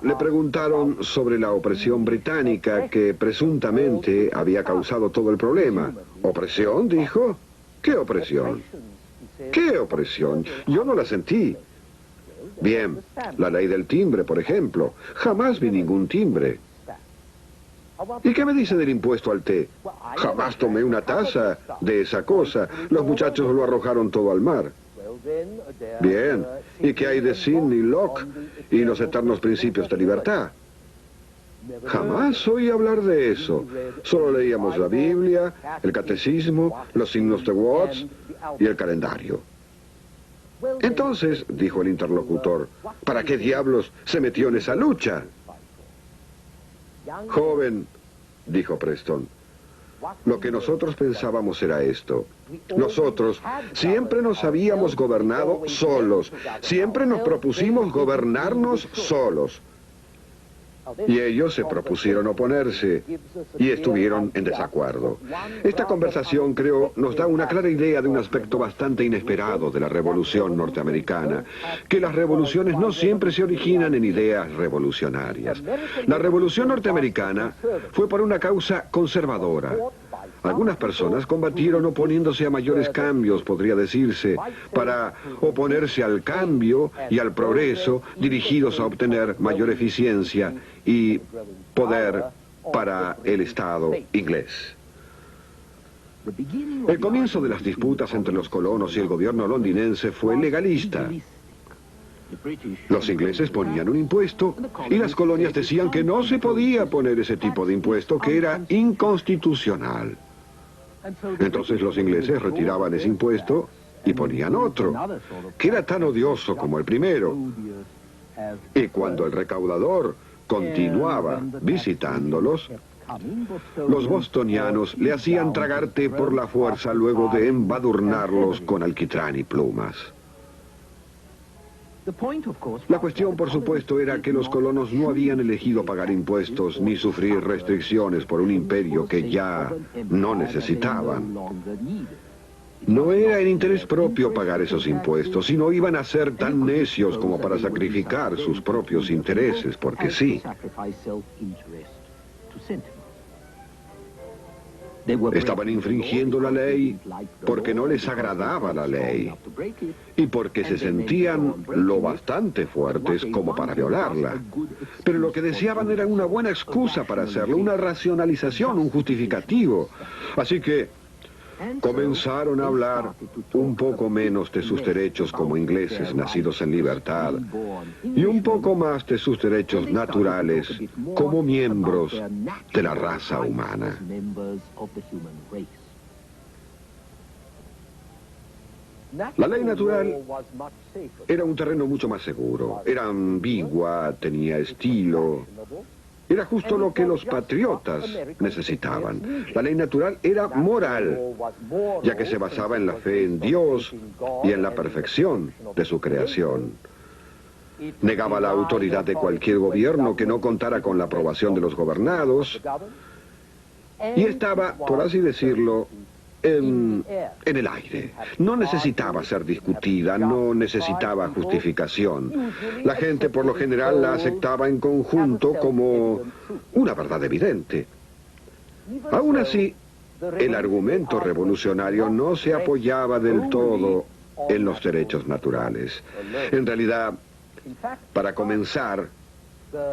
Le preguntaron sobre la opresión británica que presuntamente había causado todo el problema. ¿Opresión? Dijo. ¿Qué opresión? ¿Qué opresión? Yo no la sentí. Bien, la ley del timbre, por ejemplo. Jamás vi ningún timbre. ¿Y qué me dice del impuesto al té? Jamás tomé una taza de esa cosa. Los muchachos lo arrojaron todo al mar. Bien, ¿y qué hay de Sidney Locke y los eternos principios de libertad? Jamás oí hablar de eso. Solo leíamos la Biblia, el catecismo, los signos de Watts y el calendario. Entonces, dijo el interlocutor, ¿para qué diablos se metió en esa lucha? Joven, dijo Preston, lo que nosotros pensábamos era esto. Nosotros siempre nos habíamos gobernado solos. Siempre nos propusimos gobernarnos solos. Y ellos se propusieron oponerse y estuvieron en desacuerdo. Esta conversación, creo, nos da una clara idea de un aspecto bastante inesperado de la Revolución norteamericana, que las revoluciones no siempre se originan en ideas revolucionarias. La Revolución norteamericana fue por una causa conservadora. Algunas personas combatieron oponiéndose a mayores cambios, podría decirse, para oponerse al cambio y al progreso dirigidos a obtener mayor eficiencia y poder para el Estado inglés. El comienzo de las disputas entre los colonos y el gobierno londinense fue legalista. Los ingleses ponían un impuesto y las colonias decían que no se podía poner ese tipo de impuesto, que era inconstitucional. Entonces los ingleses retiraban ese impuesto y ponían otro, que era tan odioso como el primero. Y cuando el recaudador continuaba visitándolos, los bostonianos le hacían tragar té por la fuerza luego de embadurnarlos con alquitrán y plumas. La cuestión, por supuesto, era que los colonos no habían elegido pagar impuestos ni sufrir restricciones por un imperio que ya no necesitaban. No era en interés propio pagar esos impuestos, y no iban a ser tan necios como para sacrificar sus propios intereses, porque sí. Estaban infringiendo la ley porque no les agradaba la ley y porque se sentían lo bastante fuertes como para violarla. Pero lo que deseaban era una buena excusa para hacerlo, una racionalización, un justificativo. Así que comenzaron a hablar un poco menos de sus derechos como ingleses nacidos en libertad y un poco más de sus derechos naturales como miembros de la raza humana. La ley natural era un terreno mucho más seguro, era ambigua, tenía estilo. Era justo lo que los patriotas necesitaban. La ley natural era moral, ya que se basaba en la fe en Dios y en la perfección de su creación. Negaba la autoridad de cualquier gobierno que no contara con la aprobación de los gobernados y estaba, por así decirlo, en el aire. No necesitaba ser discutida, no necesitaba justificación. La gente por lo general la aceptaba en conjunto como una verdad evidente. Aún así, el argumento revolucionario no se apoyaba del todo en los derechos naturales. En realidad, para comenzar,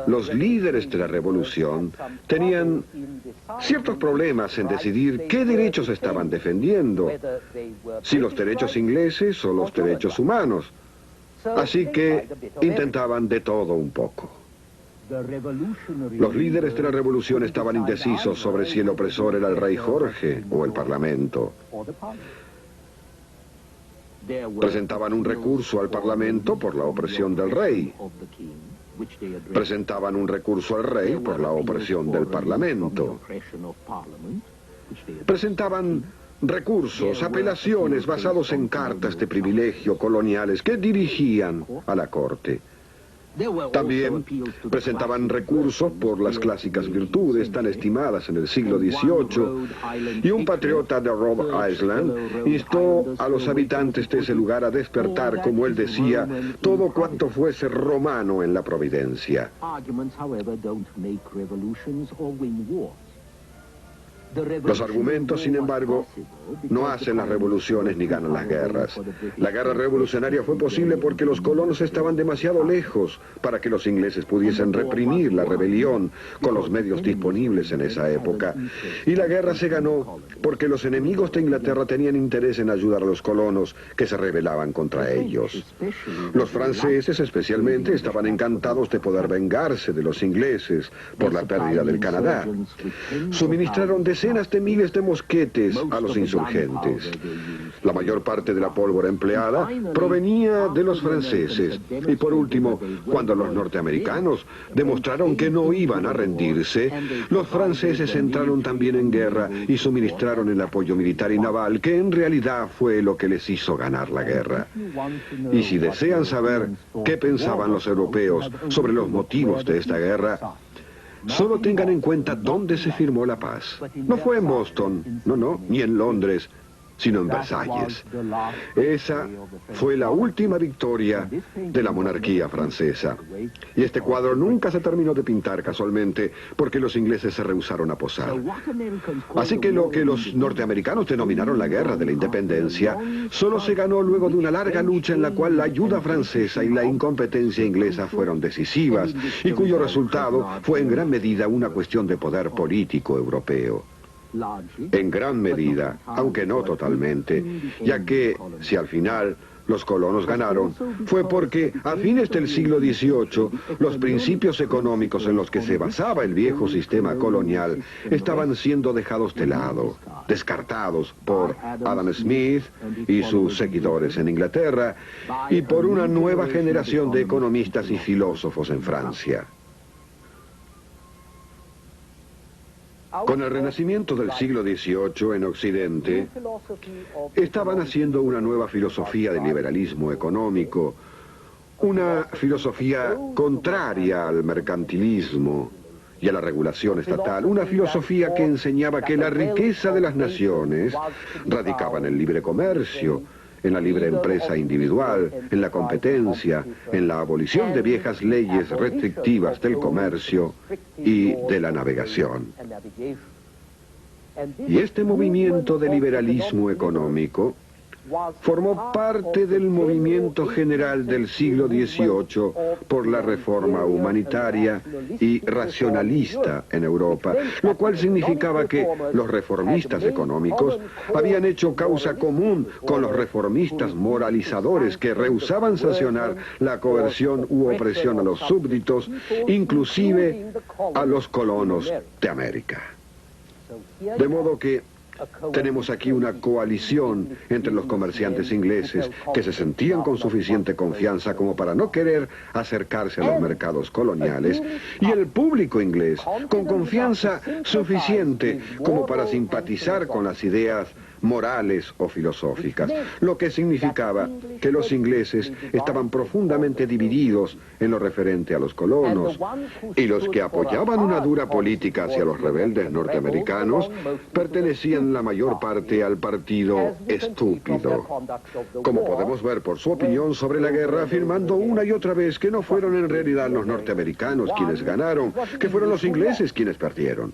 los líderes de la revolución tenían ciertos problemas en decidir qué derechos estaban defendiendo, si los derechos ingleses o los derechos humanos. Así que intentaban de todo un poco. Los líderes de la revolución estaban indecisos sobre si el opresor era el rey Jorge o el parlamento. Presentaban un recurso al parlamento por la opresión del rey. Presentaban un recurso al rey por la opresión del Parlamento. Presentaban recursos, apelaciones basados en cartas de privilegio coloniales que dirigían a la corte. También presentaban recursos por las clásicas virtudes tan estimadas en el siglo XVIII, y un patriota de Rhode Island instó a los habitantes de ese lugar a despertar, como él decía, todo cuanto fuese romano en la Providencia. Los argumentos, sin embargo, no hacen las revoluciones ni ganan las guerras. La guerra revolucionaria fue posible porque los colonos estaban demasiado lejos para que los ingleses pudiesen reprimir la rebelión con los medios disponibles en esa época. Y la guerra se ganó porque los enemigos de Inglaterra tenían interés en ayudar a los colonos que se rebelaban contra ellos. Los franceses, especialmente, estaban encantados de poder vengarse de los ingleses por la pérdida del Canadá. Suministraron decenas de miles de mosquetes a los insurgentes. La mayor parte de la pólvora empleada provenía de los franceses. Y por último, cuando los norteamericanos demostraron que no iban a rendirse, los franceses entraron también en guerra y suministraron el apoyo militar y naval, que en realidad fue lo que les hizo ganar la guerra. Y si desean saber qué pensaban los europeos sobre los motivos de esta guerra, solo tengan en cuenta dónde se firmó la paz. No fue en Boston, no, ni en Londres, sino en Versalles. Esa fue la última victoria de la monarquía francesa. Y este cuadro nunca se terminó de pintar casualmente porque los ingleses se rehusaron a posar. Así que lo que los norteamericanos denominaron la Guerra de la Independencia solo se ganó luego de una larga lucha en la cual la ayuda francesa y la incompetencia inglesa fueron decisivas y cuyo resultado fue en gran medida una cuestión de poder político europeo. En gran medida, aunque no totalmente, ya que si al final los colonos ganaron, fue porque a fines del siglo XVIII los principios económicos en los que se basaba el viejo sistema colonial estaban siendo dejados de lado, descartados por Adam Smith y sus seguidores en Inglaterra y por una nueva generación de economistas y filósofos en Francia. Con el renacimiento del siglo XVIII en Occidente, estaban haciendo una nueva filosofía de liberalismo económico, una filosofía contraria al mercantilismo y a la regulación estatal, una filosofía que enseñaba que la riqueza de las naciones radicaba en el libre comercio, en la libre empresa individual, en la competencia, en la abolición de viejas leyes restrictivas del comercio y de la navegación. Y este movimiento de liberalismo económico formó parte del movimiento general del siglo XVIII por la reforma humanitaria y racionalista en Europa, lo cual significaba que los reformistas económicos habían hecho causa común con los reformistas moralizadores que rehusaban sancionar la coerción u opresión a los súbditos, inclusive a los colonos de América. De modo que tenemos aquí una coalición entre los comerciantes ingleses que se sentían con suficiente confianza como para no querer acercarse a los mercados coloniales y el público inglés con confianza suficiente como para simpatizar con las ideas morales o filosóficas, lo que significaba que los ingleses estaban profundamente divididos en lo referente a los colonos, y los que apoyaban una dura política hacia los rebeldes norteamericanos pertenecían la mayor parte al partido estúpido, como podemos ver por su opinión sobre la guerra, afirmando una y otra vez que no fueron en realidad los norteamericanos quienes ganaron, que fueron los ingleses quienes perdieron.